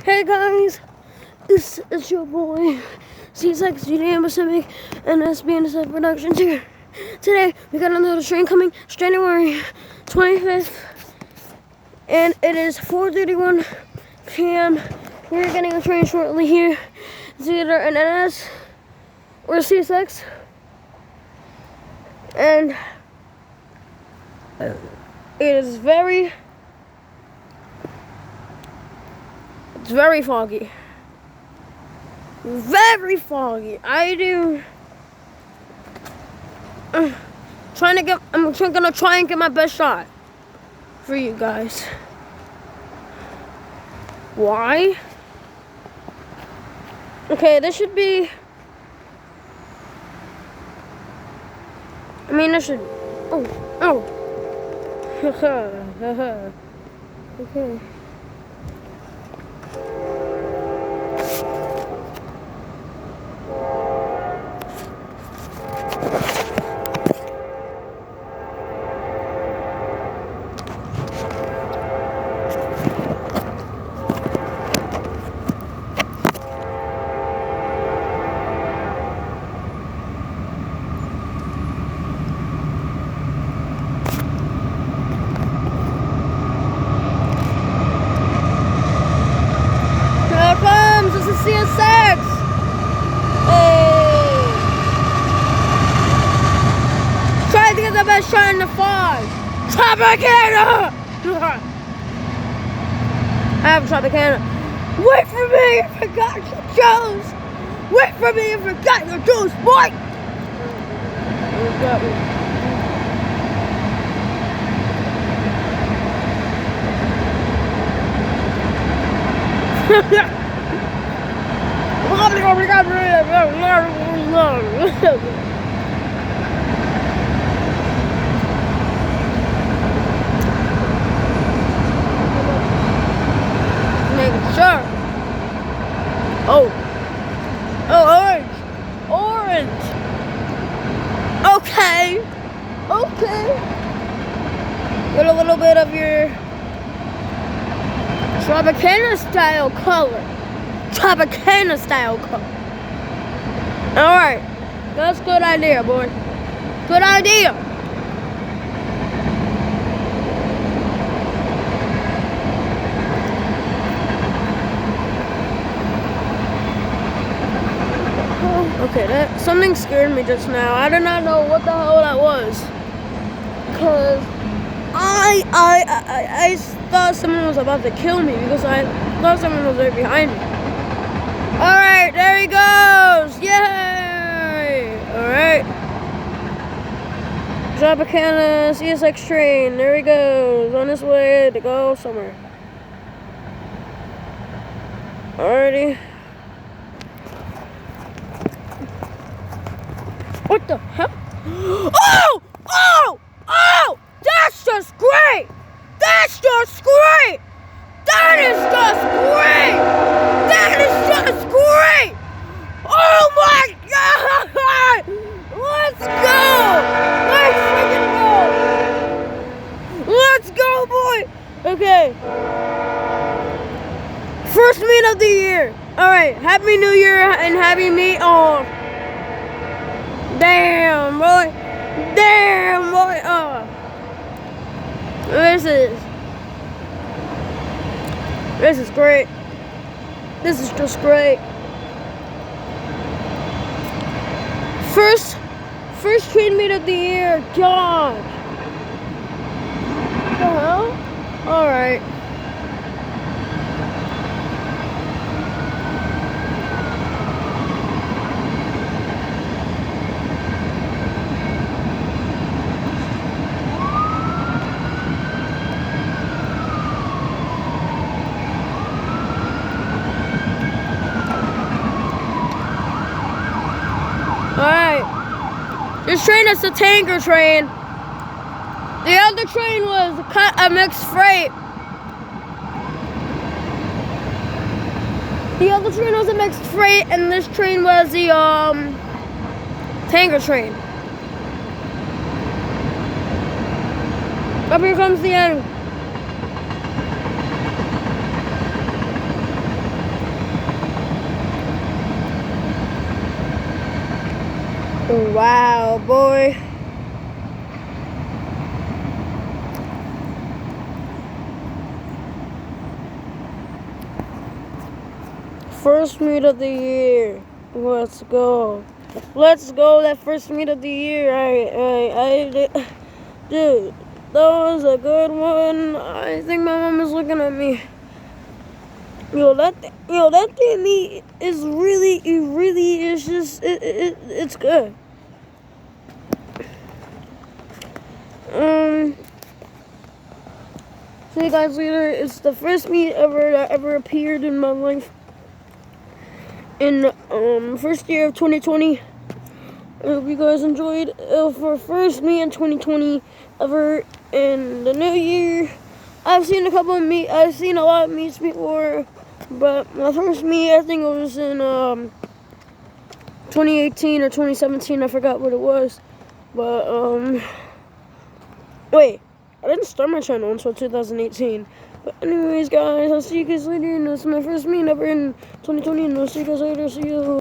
Hey guys, this is your boy CSX NS Meet NS Productions here. Today we got another train coming. It's January 25th, and it is 4:31 p.m. We're getting a train shortly here. It's either an NS or a CSX, and it is very foggy. Very foggy. I'm gonna try and get my best shot for you guys. Why? Okay, this should be. This should. Oh. Okay. This is CSX. Hey. Try to get the best shot in the fog. Tropicana! I have Tropicana. Wait for me if you got your juice. Wait for me if you got your juice, boy. Make sure. Oh, orange. Okay. Get a little bit of your Tropicana style color. Alright. That's a good idea, boy. Good idea. Okay, something scared me just now. I did not know what the hell that was. Because I thought someone was about to kill me because I thought someone was right behind me. Alright, there he goes! Yay! Alright. Tropicana CSX train. There he goes. On his way to go somewhere. Alrighty. What the hell? Oh! That's just great! That is just great! Oh my God! Let's go! Let's freaking go! Let's go, boy! Okay. First meet of the year. Alright, Happy New Year and Happy Meet all. Damn, boy! This is great. This is just great. First train meet of the year. God. What the hell? Alright. Alright, this train is a tanker train. The other train was a mixed freight. And this train was the tanker train. Up here comes the end. Wow, boy. First meet of the year. Let's go. Let's go. That first meet of the year. Dude, that was a good one. I think my mom is looking at me. That thing is really, it's good. See you guys later. It's the first meet that ever appeared in my life. In first year of 2020. I hope you guys enjoyed for first meet in 2020 ever in the new year. I've seen a lot of meets before, but my first meet, I think it was in 2018 or 2017. I forgot what it was, but wait, I didn't start my channel until 2018. But anyways, guys, I'll see you guys later. And this is my first meet ever in 2020, and I'll see you guys later. See you.